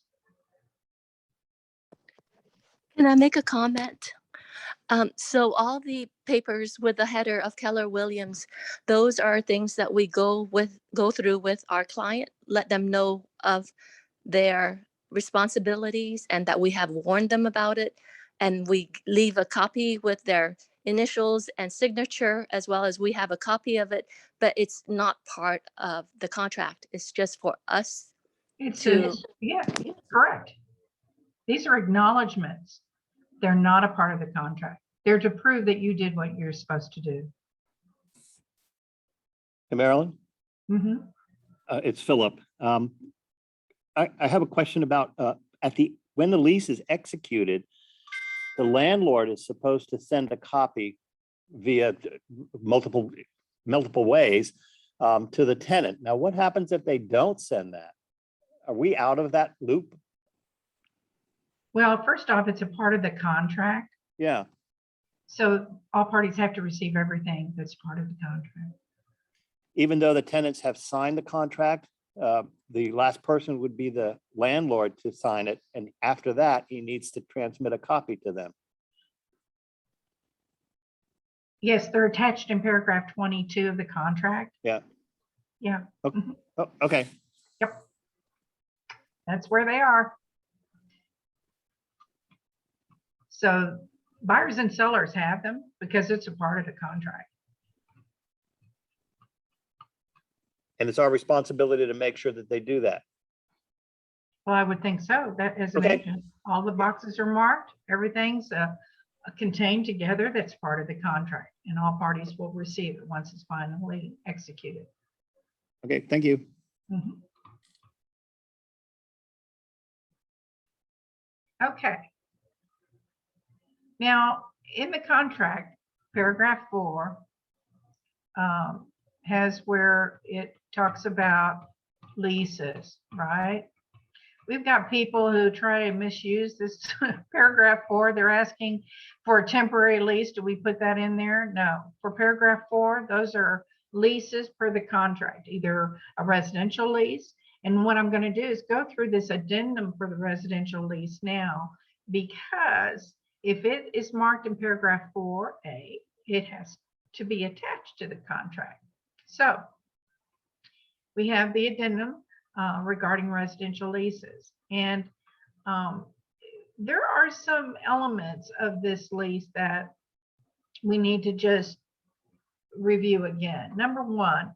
Speaker 8: Can I make a comment? So all the papers with the header of Keller Williams, those are things that we go through with our client, let them know of their responsibilities and that we have warned them about it. And we leave a copy with their initials and signature, as well as we have a copy of it, but it's not part of the contract. It's just for us
Speaker 1: It's
Speaker 8: to.
Speaker 1: yeah, correct. These are acknowledgements. They're not a part of the contract. They're to prove that you did what you're supposed to do.
Speaker 9: Hey, Marilyn,
Speaker 1: Mhm.
Speaker 9: it's Philip. I have a question about when the lease is executed, the landlord is supposed to send a copy via multiple ways to the tenant. Now, what happens if they don't send that? Are we out of that loop?
Speaker 1: Well, first off, it's a part of the contract.
Speaker 9: Yeah.
Speaker 1: So all parties have to receive everything that's part of the contract.
Speaker 9: Even though the tenants have signed the contract, the last person would be the landlord to sign it. And after that, he needs to transmit a copy to them.
Speaker 1: Yes, they're attached in paragraph 22 of the contract.
Speaker 9: Yeah.
Speaker 1: Yeah.
Speaker 9: Oh,
Speaker 1: Mhm.
Speaker 9: oh, okay.
Speaker 1: Yep. That's where they are. So buyers and sellers have them because it's a part of the contract.
Speaker 9: And it's our responsibility to make sure that they do that.
Speaker 1: Well, I would think so. That as an
Speaker 9: Okay.
Speaker 1: agent, all the boxes are marked, everything's contained together. That's part of the contract, and all parties will receive it once it's finally executed.
Speaker 9: Okay, thank you.
Speaker 1: Mhm. Okay. Now, in the contract, paragraph 4 has where it talks about leases, right? We've got people who try to misuse this paragraph 4. They're asking for a temporary lease. Do we put that in there? No. For paragraph 4, those are leases per the contract, either a residential lease. And what I'm going to do is go through this addendum for the residential lease now, because if it is marked in paragraph 4A, it has to be attached to the contract. So we have the addendum regarding residential leases. And there are some elements of this lease that we need to just review again. Number one,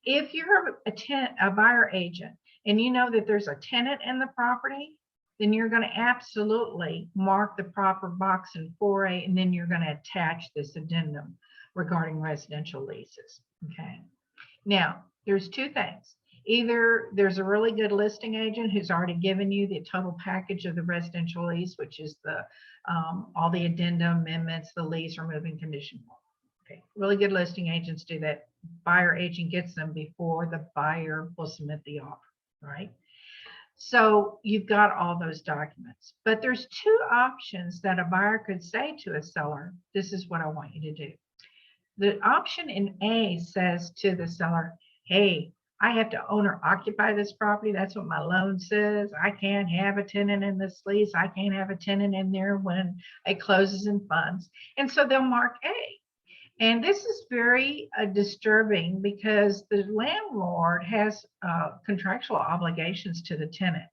Speaker 1: if you're a buyer agent and you know that there's a tenant in the property, then you're going to absolutely mark the proper box in 4A, and then you're going to attach this addendum regarding residential leases. Okay. Now, there's two things. Either there's a really good listing agent who's already given you the total package of the residential lease, which is the all the addendum amendments, the lease removing condition form. Okay, really good listing agents do that. Buyer agent gets them before the buyer will submit the offer, right? So you've got all those documents, but there's two options that a buyer could say to a seller, this is what I want you to do. The option in A says to the seller, hey, I have to own or occupy this property. That's what my loan says. I can't have a tenant in this lease. I can't have a tenant in there when it closes and funds. And so they'll mark A. And this is very disturbing because the landlord has contractual obligations to the tenant.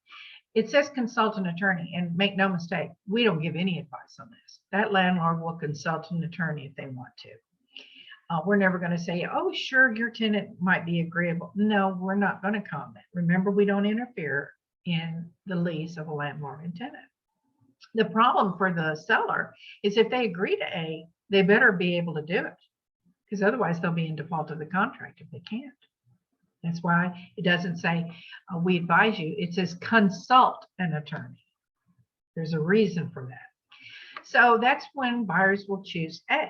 Speaker 1: It says consult an attorney, and make no mistake, we don't give any advice on this. That landlord will consult an attorney if they want to. We're never going to say, oh, sure, your tenant might be agreeable. No, we're not going to comment. Remember, we don't interfere in the lease of a landlord and tenant. The problem for the seller is if they agree to A, they better be able to do it, because otherwise they'll be in default of the contract if they can't. That's why it doesn't say we advise you. It says consult an attorney. There's a reason for that. So that's when buyers will choose A.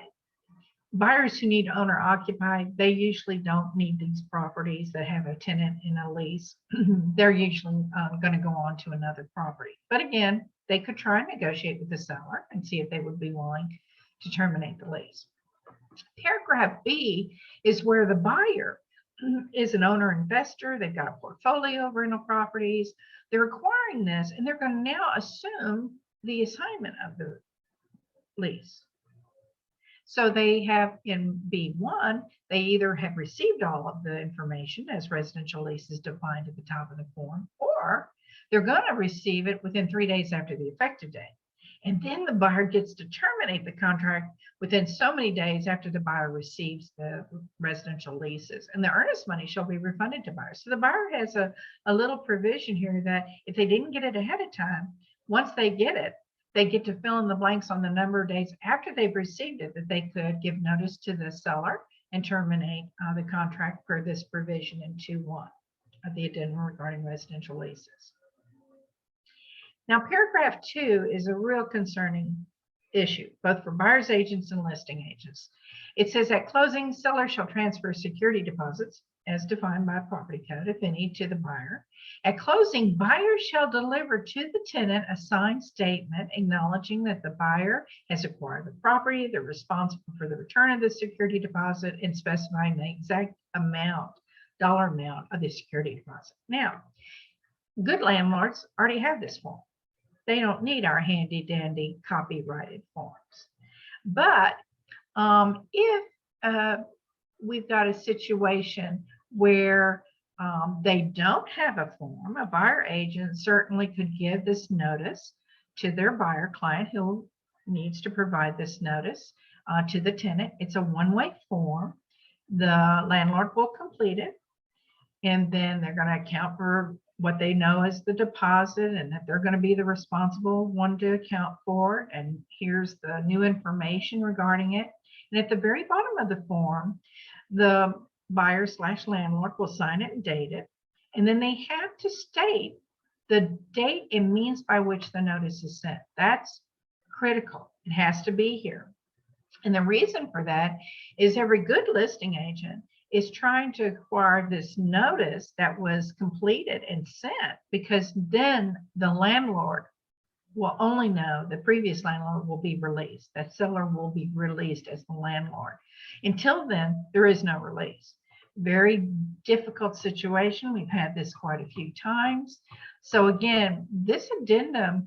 Speaker 1: Buyers who need owner occupied, they usually don't need these properties that have a tenant in a lease. They're usually going to go on to another property. But again, they could try and negotiate with the seller and see if they would be willing to terminate the lease. Paragraph B is where the buyer is an owner investor. They've got a portfolio of rental properties. They're acquiring this, and they're going to now assume the assignment of the lease. So they have in B1, they either have received all of the information as residential lease is defined at the top of the form, or they're going to receive it within 3 days after the effective date. And then the buyer gets to terminate the contract within so many days after the buyer receives the residential leases, and the earnest money shall be refunded to buyers. So the buyer has a little provision here that if they didn't get it ahead of time, once they get it, they get to fill in the blanks on the number of days after they've received it that they could give notice to the seller and terminate the contract per this provision in 2.1 of the addendum regarding residential leases. Now, paragraph 2 is a real concerning issue, both for buyer's agents and listing agents. It says at closing, seller shall transfer security deposits as defined by property code, if any, to the buyer. At closing, buyer shall deliver to the tenant a signed statement acknowledging that the buyer has acquired the property, they're responsible for the return of the security deposit, and specifying the exact amount, dollar amount of the security deposit. Now, good landlords already have this form. They don't need our handy dandy copyrighted forms. But if we've got a situation where they don't have a form, a buyer agent certainly could give this notice to their buyer client who needs to provide this notice to the tenant. It's a one-way form. The landlord will complete it, and then they're going to account for what they know as the deposit and that they're going to be the responsible one to account for it. And here's the new information regarding it. And at the very bottom of the form, the buyer / landlord will sign it and date it. And then they have to state the date and means by which the notice is sent. That's critical. It has to be here. And the reason for that is every good listing agent is trying to acquire this notice that was completed and sent, because then the landlord will only know the previous landlord will be released. That seller will be released as the landlord. Until then, there is no release. Very difficult situation. We've had this quite a few times. So again, this addendum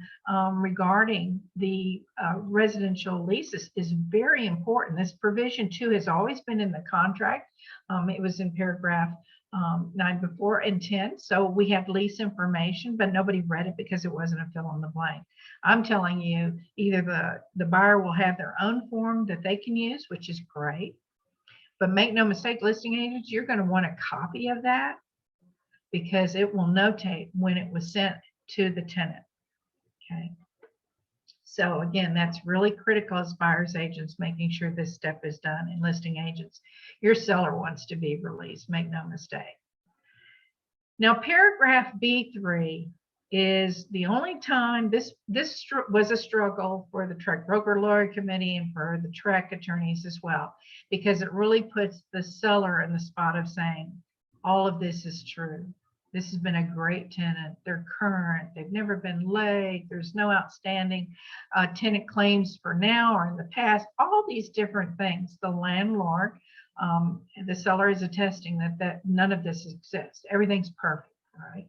Speaker 1: regarding the residential leases is very important. This provision 2 has always been in the contract. It was in paragraph 9 before and 10. So we have lease information, but nobody read it because it wasn't a fill in the blank. I'm telling you, either the buyer will have their own form that they can use, which is great. But make no mistake, listing agents, you're going to want a copy of that because it will notate when it was sent to the tenant. Okay. So again, that's really critical as buyer's agents, making sure this step is done. And listing agents, your seller wants to be released, make no mistake. Now, paragraph B3 is the only time this was a struggle for the TREC Broker Lawyer Committee and for the TREC attorneys as well, because it really puts the seller in the spot of saying, all of this is true. This has been a great tenant. They're current. They've never been late. There's no outstanding tenant claims for now or in the past. All these different things. The landlord, the seller is attesting that none of this exists. Everything's perfect, right?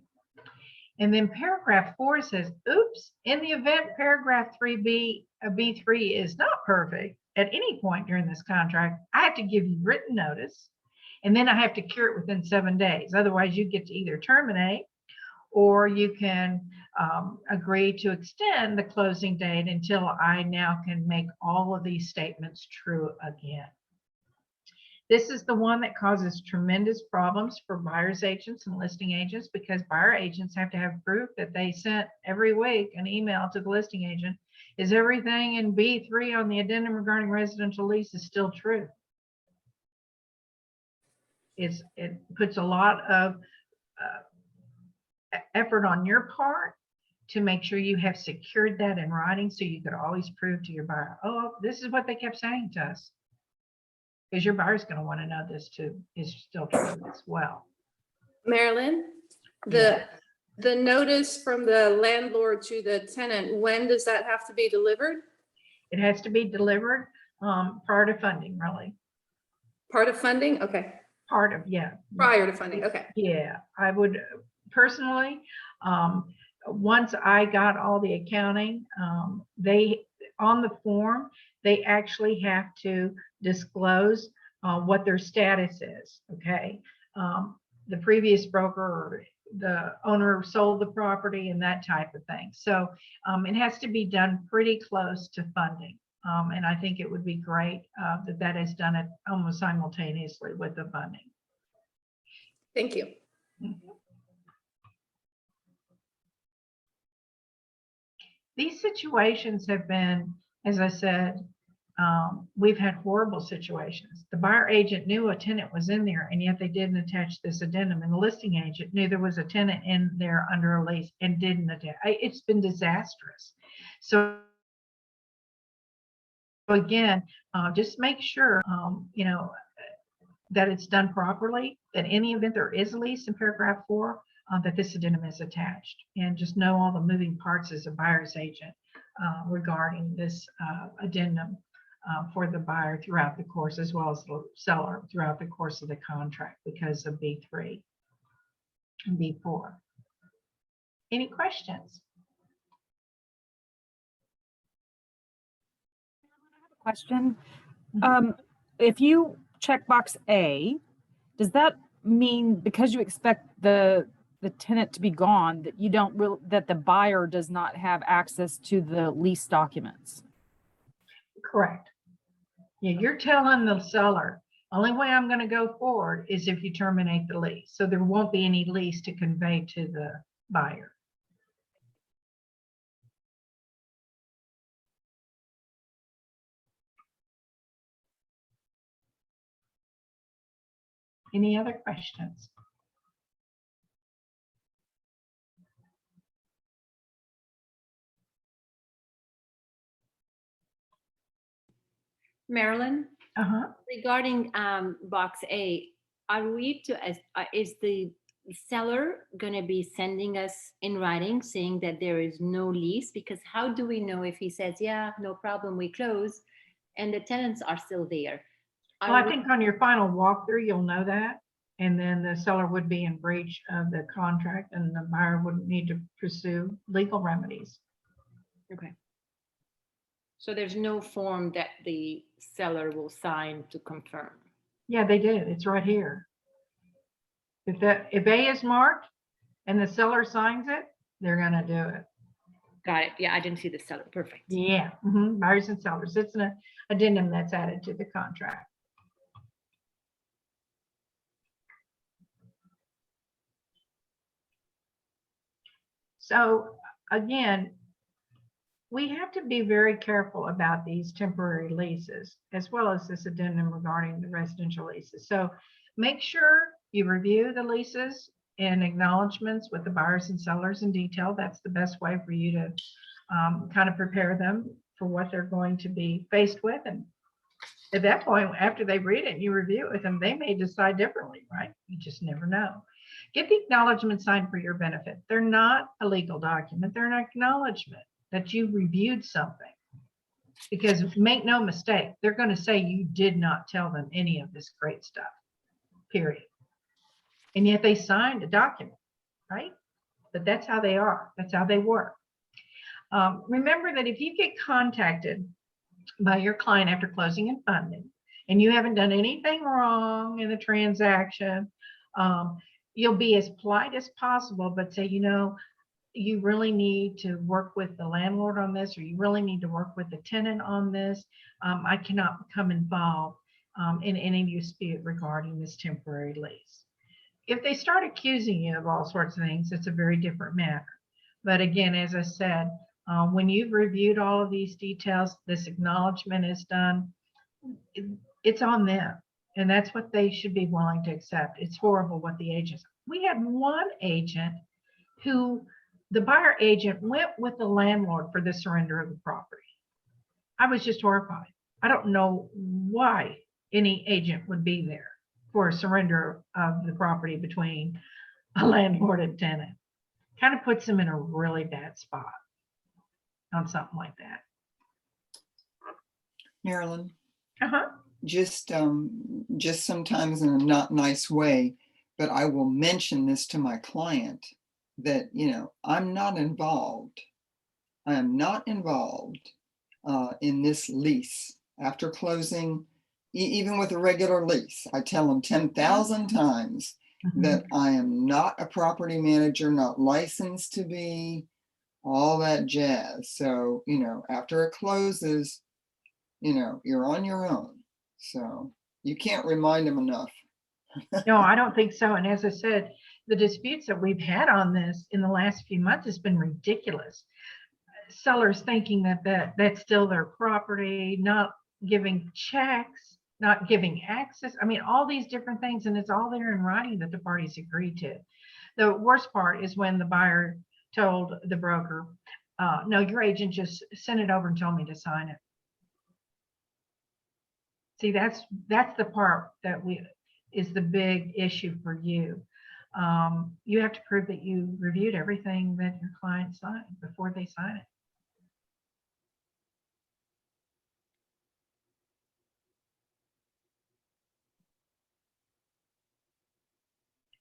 Speaker 1: And then paragraph 4 says, oops, in the event paragraph 3B, B3 is not perfect at any point during this contract, I have to give you written notice, and then I have to cure it within 7 days. Otherwise, you get to either terminate or you can agree to extend the closing date until I now can make all of these statements true again. This is the one that causes tremendous problems for buyer's agents and listing agents, because buyer agents have to have proof that they sent every week an email to the listing agent. Is everything in B3 on the addendum regarding residential lease is still true? It puts a lot of effort on your part to make sure you have secured that in writing, so you could always prove to your buyer, oh, this is what they kept saying to us. Because your buyer's going to want to know this too is still true as well.
Speaker 10: Marilyn, the notice from the landlord to the tenant, when does that have to be delivered?
Speaker 1: It has to be delivered prior to funding, really.
Speaker 10: Part of funding? Okay.
Speaker 1: Part of, yeah.
Speaker 10: Prior to funding, okay.
Speaker 1: Yeah, I would personally, once I got all the accounting, they, on the form, they actually have to disclose what their status is, okay? The previous broker or the owner sold the property and that type of thing. So it has to be done pretty close to funding. And I think it would be great that that is done at almost simultaneously with the funding.
Speaker 10: Thank you.
Speaker 1: These situations have been, as I said, we've had horrible situations. The buyer agent knew a tenant was in there, and yet they didn't attach this addendum. And the listing agent knew there was a tenant in there under a lease and didn't attach. It's been disastrous. So again, just make sure, you know, that it's done properly, that in the event there is a lease in paragraph 4, that this addendum is attached, and just know all the moving parts as a buyer's agent regarding this addendum for the buyer throughout the course, as well as the seller throughout the course of the contract because of B3 and B4. Any questions?
Speaker 11: Question. If you check box A, does that mean because you expect the tenant to be gone that you don't really, that the buyer does not have access to the lease documents?
Speaker 1: Correct. Yeah, you're telling the seller, only way I'm going to go forward is if you terminate the lease. So there won't be any lease to convey to the buyer. Any other questions?
Speaker 12: Marilyn, regarding box A, are we to, is the seller going to be sending us in writing saying that there is no lease? Because how do we know if he says, yeah, no problem, we close, and the tenants are still there?
Speaker 1: Well, I think on your final walkthrough, you'll know that. And then the seller would be in breach of the contract and the buyer wouldn't need to pursue legal remedies.
Speaker 12: Okay. So there's no form that the seller will sign to confirm?
Speaker 1: Yeah, they did. It's right here. If A is marked and the seller signs it, they're going to do it.
Speaker 12: Got it. Yeah, I didn't see the seller. Perfect.
Speaker 1: Yeah. Buyers and sellers. It's an addendum that's added to the contract. So again, we have to be very careful about these temporary leases, as well as this addendum regarding the residential leases. So make sure you review the leases and acknowledgements with the buyers and sellers in detail. That's the best way for you to kind of prepare them for what they're going to be faced with. And at that point, after they read it and you review it with them, they may decide differently, right? You just never know. Get the acknowledgement signed for your benefit. They're not a legal document. They're an acknowledgement that you reviewed something. Because make no mistake, they're going to say you did not tell them any of this great stuff, period. And yet they signed a document, right? But that's how they are. That's how they work. Remember that if you get contacted by your client after closing and funding, and you haven't done anything wrong in the transaction, you'll be as polite as possible, but say, you know, you really need to work with the landlord on this, or you really need to work with the tenant on this. I cannot become involved in any dispute regarding this temporary lease. If they start accusing you of all sorts of things, it's a very different matter. But again, as I said, when you've reviewed all of these details, this acknowledgement is done, it's on them. And that's what they should be willing to accept. It's horrible what the agents. We had one agent who, the buyer agent went with the landlord for the surrender of the property. I was just horrified. I don't know why any agent would be there for a surrender of the property between a landlord and tenant. Kind of puts them in a really bad spot on something like that.
Speaker 4: Marilyn, just sometimes in a not nice way, but I will mention this to my client that, you know, I'm not involved. I am not involved in this lease after closing, even with a regular lease. I tell them 10,000 times that I am not a property manager, not licensed to be, all that jazz. So, you know, after it closes, you know, you're on your own. So you can't remind them enough.
Speaker 1: No, I don't think so. And as I said, the disputes that we've had on this in the last few months has been ridiculous. Sellers thinking that that's still their property, not giving checks, not giving access. I mean, all these different things, and it's all there in writing that the parties agreed to. The worst part is when the buyer told the broker, no, your agent just sent it over and told me to sign it. See, that's the part that is the big issue for you. You have to prove that you reviewed everything that your client signed before they sign it.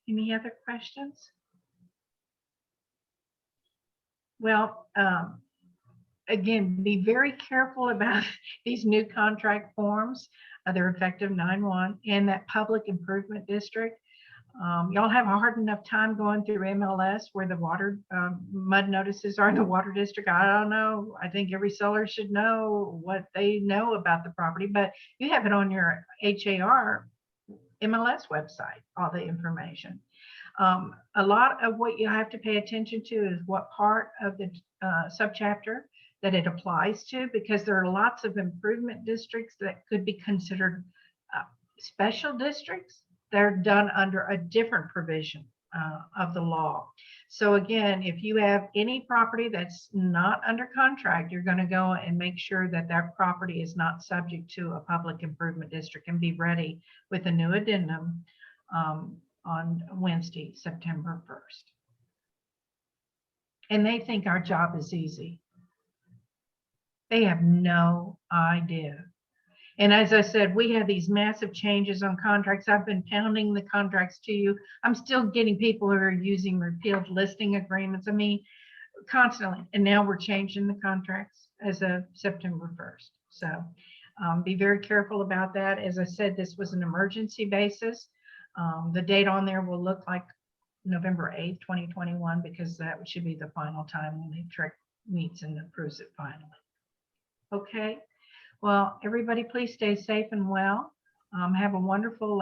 Speaker 1: Any other questions? Well, again, be very careful about these new contract forms. They're effective 9/1 and that public improvement district. Y'all have a hard enough time going through MLS where the water mud notices are in the water district. I don't know. I think every seller should know what they know about the property, but you have it on your HAR MLS website, all the information. A lot of what you have to pay attention to is what part of the subchapter that it applies to, because there are lots of improvement districts that could be considered special districts. They're done under a different provision of the law. So again, if you have any property that's not under contract, you're going to go and make sure that that property is not subject to a public improvement district, and be ready with a new addendum on Wednesday, September 1st. And they think our job is easy. They have no idea. And as I said, we have these massive changes on contracts. I've been pounding the contracts to you. I'm still getting people who are using repealed listing agreements. I mean, constantly. And now we're changing the contracts as of September 1st. So be very careful about that. As I said, this was an emergency basis. The date on there will look like November 8th, 2021, because that should be the final time when the TREC meets and approves it finally. Okay. Well, everybody, please stay safe and well. Have a wonderful Labor